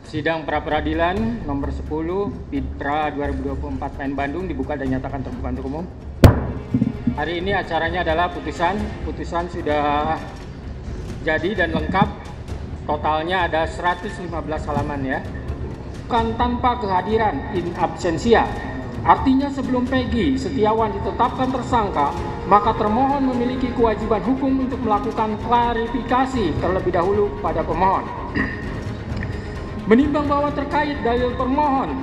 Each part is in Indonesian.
Sidang pra-peradilan nomor 10 Pidpra 2024 PN Bandung dibuka dan nyatakan terbuka untuk umum. Hari ini acaranya adalah putusan. Putusan sudah jadi dan lengkap. Totalnya ada 115 halaman ya. Bukan tanpa kehadiran in absentia. Artinya sebelum Peggy Setiawan ditetapkan tersangka, maka termohon memiliki kewajiban hukum untuk melakukan klarifikasi terlebih dahulu pada pemohon. Menimbang bahwa terkait dalil termohon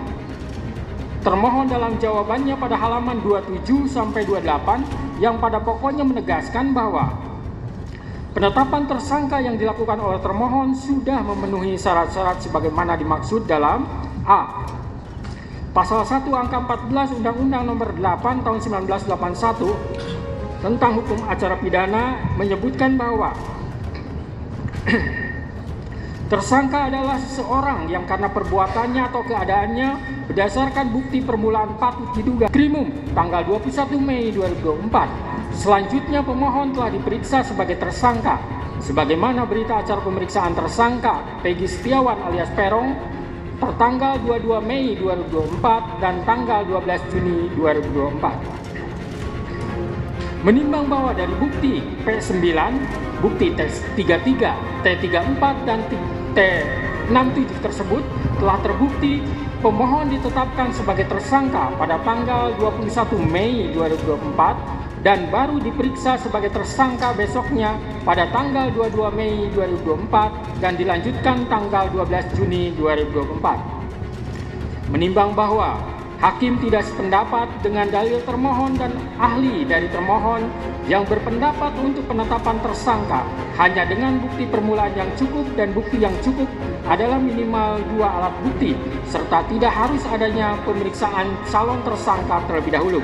dalam jawabannya pada halaman 27 sampai 28 yang pada pokoknya menegaskan bahwa penetapan tersangka yang dilakukan oleh termohon sudah memenuhi syarat-syarat sebagaimana dimaksud dalam A. Pasal 1 angka 14 Undang-Undang Nomor 8 Tahun 1981 tentang hukum acara pidana menyebutkan bahwa tersangka adalah seseorang yang karena perbuatannya atau keadaannya berdasarkan bukti permulaan patut diduga krimum tanggal 21 Mei 2024. Selanjutnya pemohon telah diperiksa sebagai tersangka sebagaimana berita acara pemeriksaan tersangka Peggy Setiawan alias Peron tertanggal 22 Mei 2024 dan tanggal 12 Juni 2024. Menimbang bahwa dari bukti P9, bukti T33, T34 dan T67 tersebut telah terbukti pemohon ditetapkan sebagai tersangka pada tanggal 21 Mei 2024 dan baru diperiksa sebagai tersangka besoknya pada tanggal 22 Mei 2024 dan dilanjutkan tanggal 12 Juni 2024. Menimbang bahwa hakim tidak sependapat dengan dalil termohon dan ahli dari termohon yang berpendapat untuk penetapan tersangka hanya dengan bukti permulaan yang cukup dan bukti yang cukup adalah minimal 2 alat bukti serta tidak harus adanya pemeriksaan calon tersangka terlebih dahulu.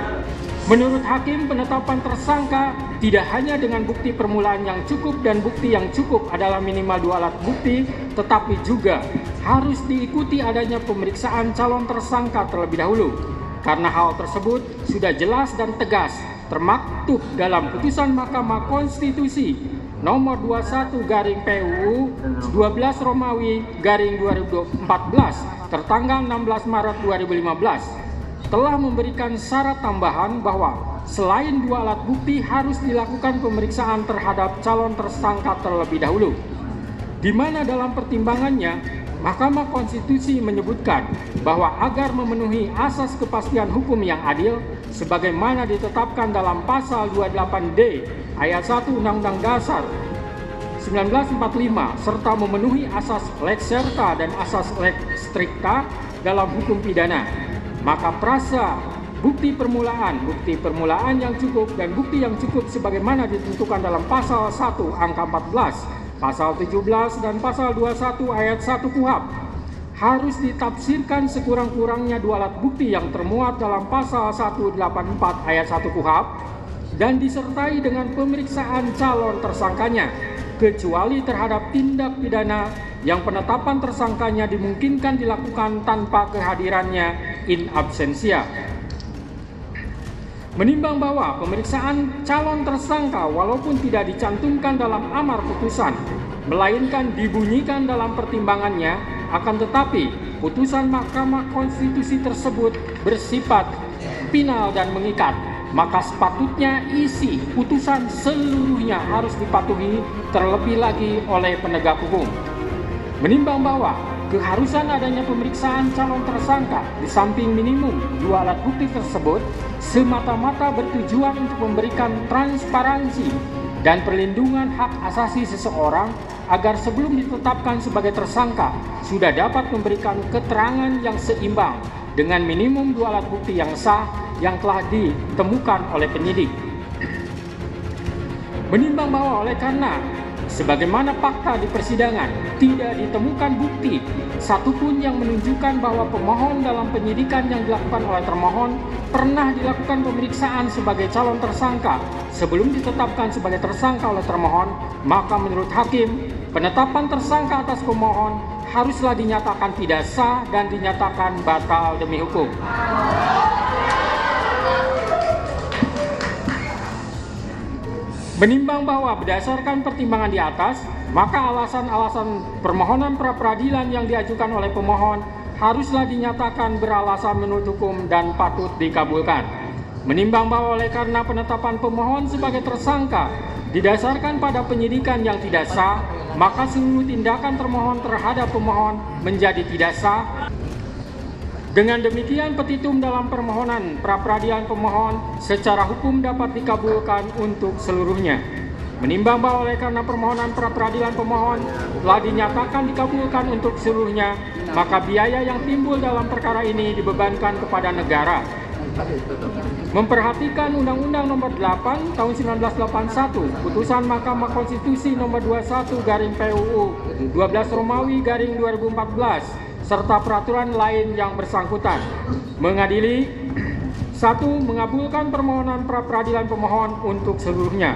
Menurut hakim, penetapan tersangka tidak hanya dengan bukti permulaan yang cukup dan bukti yang cukup adalah minimal 2 alat bukti, tetapi juga harus diikuti adanya pemeriksaan calon tersangka terlebih dahulu. Karena hal tersebut sudah jelas dan tegas termaktub dalam putusan Mahkamah Konstitusi nomor 21/PUU 12 Romawi /2014 tertanggal 16 Maret 2015 telah memberikan syarat tambahan bahwa selain 2 alat bukti harus dilakukan pemeriksaan terhadap calon tersangka terlebih dahulu, di mana dalam pertimbangannya Mahkamah Konstitusi menyebutkan bahwa agar memenuhi asas kepastian hukum yang adil sebagaimana ditetapkan dalam pasal 28D ayat 1 Undang-Undang Dasar 1945 serta memenuhi asas lex serta dan asas lex stricta dalam hukum pidana, maka prasa bukti permulaan yang cukup dan bukti yang cukup sebagaimana ditentukan dalam pasal 1 angka 14, pasal 17 dan pasal 21 ayat 1 KUHP harus ditafsirkan sekurang-kurangnya 2 alat bukti yang termuat dalam pasal 184 ayat 1 KUHP dan disertai dengan pemeriksaan calon tersangkanya kecuali terhadap tindak pidana yang penetapan tersangkanya dimungkinkan dilakukan tanpa kehadirannya in absentia. Menimbang bahwa pemeriksaan calon tersangka walaupun tidak dicantumkan dalam amar putusan, melainkan dibunyikan dalam pertimbangannya, akan tetapi putusan Mahkamah Konstitusi tersebut bersifat final dan mengikat, maka sepatutnya isi putusan seluruhnya harus dipatuhi terlebih lagi oleh penegak hukum. Menimbang bahwa keharusan adanya pemeriksaan calon tersangka di samping minimum 2 alat bukti tersebut semata-mata bertujuan untuk memberikan transparansi dan perlindungan hak asasi seseorang agar sebelum ditetapkan sebagai tersangka sudah dapat memberikan keterangan yang seimbang dengan minimum 2 alat bukti yang sah yang telah ditemukan oleh penyidik. Menimbang bahwa oleh karena sebagaimana fakta di persidangan tidak ditemukan bukti satupun yang menunjukkan bahwa pemohon dalam penyidikan yang dilakukan oleh termohon pernah dilakukan pemeriksaan sebagai calon tersangka sebelum ditetapkan sebagai tersangka oleh termohon, maka menurut hakim penetapan tersangka atas pemohon haruslah dinyatakan tidak sah dan dinyatakan batal demi hukum. Menimbang bahwa berdasarkan pertimbangan di atas, maka alasan-alasan permohonan pra-peradilan yang diajukan oleh pemohon haruslah dinyatakan beralasan menurut hukum dan patut dikabulkan. Menimbang bahwa oleh karena penetapan pemohon sebagai tersangka didasarkan pada penyidikan yang tidak sah, maka seluruh tindakan termohon terhadap pemohon menjadi tidak sah. Dengan demikian, petitum dalam permohonan pra-peradilan pemohon secara hukum dapat dikabulkan untuk seluruhnya. Menimbang bahwa oleh karena permohonan pra-peradilan pemohon telah dinyatakan dikabulkan untuk seluruhnya, maka biaya yang timbul dalam perkara ini dibebankan kepada negara. Memperhatikan Undang-Undang Nomor 8 Tahun 1981, Putusan Mahkamah Konstitusi Nomor 21/PUU 12 Romawi /2014, serta peraturan lain yang bersangkutan, mengadili 1. Mengabulkan permohonan pra-peradilan pemohon untuk seluruhnya.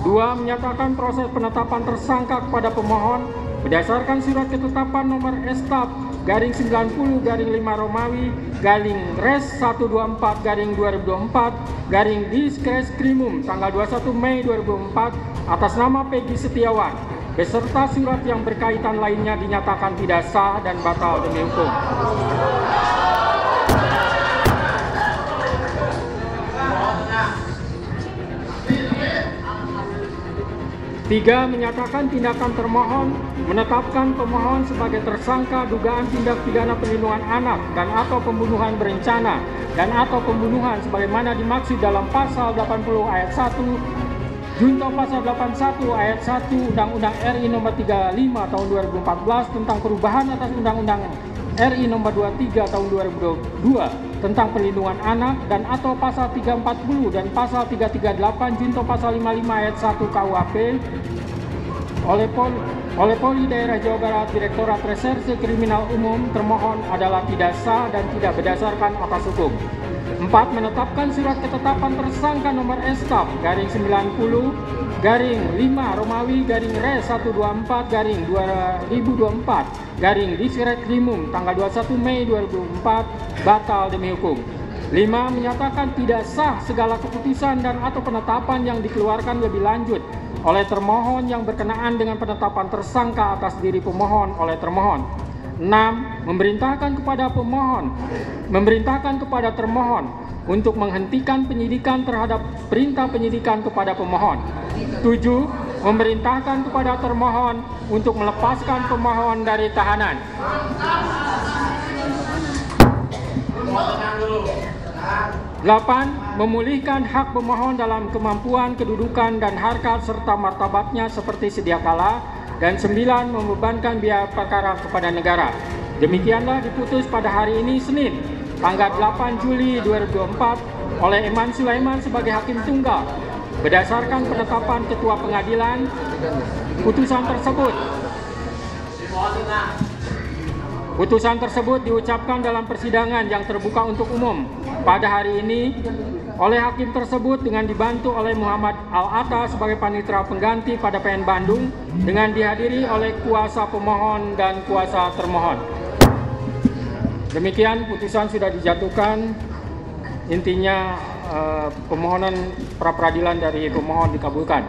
2. Menyatakan proses penetapan tersangka kepada pemohon berdasarkan surat ketetapan nomor Estaf /90/5 Romawi /Res 124/2024 Diskreskrimum tanggal 21 Mei 2004 atas nama Peggy Setiawan beserta surat yang berkaitan lainnya dinyatakan tidak sah dan batal demi hukum. Tiga, menyatakan tindakan termohon menetapkan pemohon sebagai tersangka dugaan tindak pidana perlindungan anak dan atau pembunuhan berencana dan atau pembunuhan sebagaimana dimaksud dalam pasal 80 ayat 1 Junto pasal 81 ayat 1 Undang-Undang RI Nomor 35 Tahun 2014 tentang perubahan atas Undang-Undang RI Nomor 23 Tahun 2022 tentang perlindungan anak dan atau pasal 340 dan pasal 338 Junto pasal 55 ayat 1 KUHP oleh Polri Daerah Jawa Barat Direktorat Reserse Kriminal Umum termohon adalah tidak sah dan tidak berdasarkan atas hukum. 4. Menetapkan surat ketetapan tersangka nomor Estaf /90/5 Romawi /Res 124/2024 Diskreskrimum tanggal 21 Mei 2004 batal demi hukum. 5. Menyatakan tidak sah segala keputusan dan atau penetapan yang dikeluarkan lebih lanjut oleh termohon yang berkenaan dengan penetapan tersangka atas diri pemohon oleh termohon. 6. Memerintahkan kepada termohon untuk menghentikan penyidikan terhadap perintah penyidikan kepada pemohon. 7. Memerintahkan kepada termohon untuk melepaskan pemohon dari tahanan. 8. Memulihkan hak pemohon dalam kemampuan, kedudukan, dan harkat serta martabatnya seperti sedia kala. Dan 9. Membebankan biaya perkara kepada negara. Demikianlah diputus pada hari ini Senin, tanggal 8 Juli 2024 oleh Eman Sulaiman sebagai Hakim Tunggal. Berdasarkan penetapan Ketua Pengadilan, Putusan tersebut diucapkan dalam persidangan yang terbuka untuk umum pada hari ini oleh hakim tersebut dengan dibantu oleh Muhammad Al-Atta sebagai panitera pengganti pada PN Bandung dengan dihadiri oleh kuasa pemohon dan kuasa termohon. Demikian putusan sudah dijatuhkan. Intinya permohonan pra-peradilan dari pemohon dikabulkan.